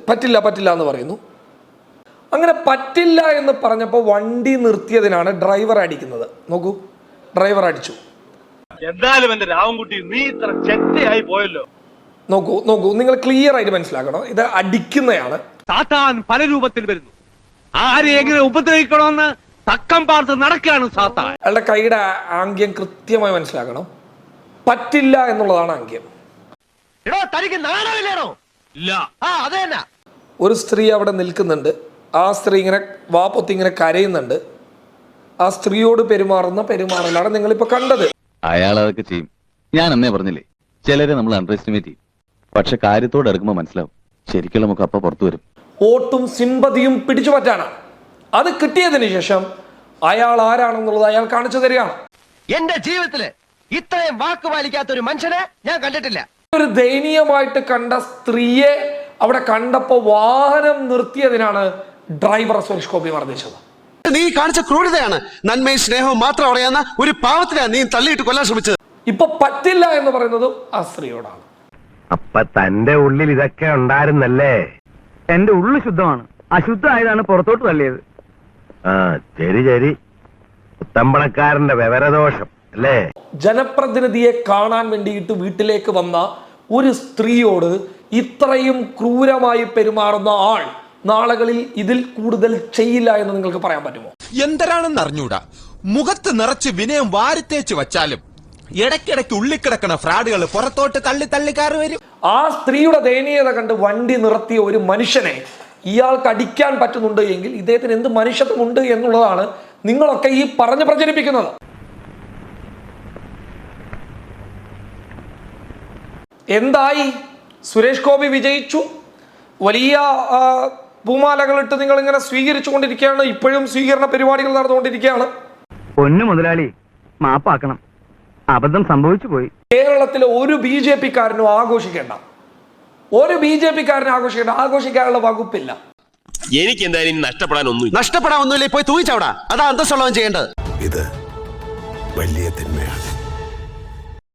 പറ്റില്ല പറ്റില്ല എന്ന് പറയുന്നു. അങ്ങനെ പറ്റില്ല എന്ന് പറഞ്ഞപ്പോൾ വണ്ടി നിർത്തിയതിനാണ് ഡ്രൈവർ അടിക്കുന്നത്. നോക്കൂ, ഡ്രൈവർ അടിച്ചു. എന്തായാലും എന്റെ രാവൻകുട്ടി നീ ഇത്ര ചെറ്റയായി പോയല്ലോ. നോക്കൂ നോക്കൂ, നിങ്ങൾ ക്ലിയർ ആയിട്ട് മനസ്സിലാക്കണം, ഇത് അടിക്കുന്നതാണ്. സാത്താൻ പല രൂപത്തിൽ വരുന്നു. ആരെ എങ്ങനെ ഉപദ്രവിക്കണമെന്ന് തക്കം പാർത്ത് നടക്കുകയാണ് സാത്താൻ. അയാളുടെ കൈയുടെ ആംഗ്യം കൃത്യമായി മനസ്സിലാക്കണം. പറ്റില്ല എന്നുള്ളതാണ് ആംഗ്യം. ഒരു സ്ത്രീ അവിടെ നിൽക്കുന്നുണ്ട്. ആ സ്ത്രീ ഇങ്ങനെ വാപ്പൊത്തി ഇങ്ങനെ കരയുന്നുണ്ട്. ആ സ്ത്രീയോട് പെരുമാറുന്ന പെരുമാറലാണ് നിങ്ങളിപ്പോ കണ്ടത്. അയാൾ അതൊക്കെ ചെയ്യും. ഞാൻ അന്നേ പറഞ്ഞില്ലേ, ചിലരെ നമ്മൾ അണ്ടർ എസ്റ്റിമേറ്റ് ചെയ്യും. പക്ഷെ കാര്യത്തോട് എടുക്കുമ്പോൾ മനസ്സിലാവും ശരിക്കുള്ള നമുക്ക് അപ്പൊ പുറത്തു വരും. വോട്ടും സിമ്പതിയും പിടിച്ചു പറ്റാനാണ്. അത് കിട്ടിയതിന് ശേഷം അയാൾ ആരാണെന്നുള്ളത് അയാൾ കാണിച്ചു തരികയാണ്. എന്റെ ജീവിതത്തില് ഇത്രയും വാക്ക് പാലിക്കാത്ത ഒരു മനുഷ്യനെ ഞാൻ കണ്ടിട്ടില്ല. ഒരു ദയനീയമായിട്ട് കണ്ട സ്ത്രീയെ അവിടെ കണ്ടപ്പോ വാഹനം നിർത്തിയതിനാണ് ഡ്രൈവർ സുരേഷ് ഗോപി മർദ്ദിച്ചത്. നീ കാണിച്ച ക്രൂരതയാണ്. നന്മയും സ്നേഹവും മാത്രം അറിയാവുന്ന ഒരു പാവത്തിനാണ് നീ തള്ളിയിട്ട് കൊല്ലാൻ ശ്രമിച്ചത്. ഇപ്പൊ പറ്റില്ല എന്ന് പറയുന്നത് ആ സ്ത്രീയോടാണ്. അപ്പൊ തന്റെ ഉള്ളിൽ ഇതൊക്കെ ഉണ്ടായിരുന്നല്ലേ? എന്റെ ഉള്ളു ശുദ്ധമാണ്, അശുദ്ധമായതാണ് പുറത്തോട്ട് തള്ളിയത്. ആ ശരി ശരി, പുത്തമ്പളക്കാരന്റെ വിവരദോഷം അല്ലേ? ജനപ്രതിനിധിയെ കാണാൻ വേണ്ടിയിട്ട് വീട്ടിലേക്ക് വന്ന ഒരു സ്ത്രീയോട് ഇത്രയും ക്രൂരമായി പെരുമാറുന്ന ആൾ നാളുകളിൽ ഇതിൽ കൂടുതൽ ചെയ്യില്ല എന്ന് നിങ്ങൾക്ക് പറയാൻ പറ്റുമോ? എന്തരാണെന്ന് അറിഞ്ഞൂടാ. മുഖത്ത് നിറച്ച് വിനയം വാരിത്തേച്ച് വച്ചാലും ഇടയ്ക്കിടയ്ക്ക് ഉള്ളിക്കിടക്കണ ഫ്രാഡുകൾ പുറത്തോട്ട് തള്ളി തള്ളിക്കാറ് വരും. ആ സ്ത്രീയുടെ ദയനീയത കണ്ട് വണ്ടി നിർത്തിയ ഒരു മനുഷ്യനെ ഇയാൾക്ക് അടിക്കാൻ പറ്റുന്നുണ്ട് എങ്കിൽ ഇദ്ദേഹത്തിന് എന്ത് മനുഷ്യത്വമുണ്ട് എന്നുള്ളതാണ് നിങ്ങളൊക്കെ ഈ പറഞ്ഞ് പ്രചരിപ്പിക്കുന്നത്. എന്തായി? സുരേഷ് ഗോപി വിജയിച്ചു. വലിയ പൂമാലകളിട്ട് നിങ്ങൾ ഇങ്ങനെ സ്വീകരിച്ചു കൊണ്ടിരിക്കുകയാണ്. ഇപ്പോഴും സ്വീകരണ പരിപാടികൾ നടന്നുകൊണ്ടിരിക്കുകയാണ്. പൊന്നു മുതലാളി, മാപ്പാക്കണം, അബദ്ധം സംഭവിച്ചു പോയി. കേരളത്തിലെ ഒരു BJP കാരനും ആഘോഷിക്കേണ്ട, ഒരു BJP കാരനും ആഘോഷിക്കാനുള്ള വകുപ്പില്ല. എനിക്ക് എന്തായാലും നഷ്ടപ്പെടാനൊന്നുമില്ല. നഷ്ടപ്പെടാൻ ഒന്നുമില്ല, പോയി തൂങ്ങിച്ചവിടാ. അതാ അന്തസ്സുള്ളവൻ ചെയ്യേണ്ടത്. ഇത് വലിയ തിന്മയാണ്.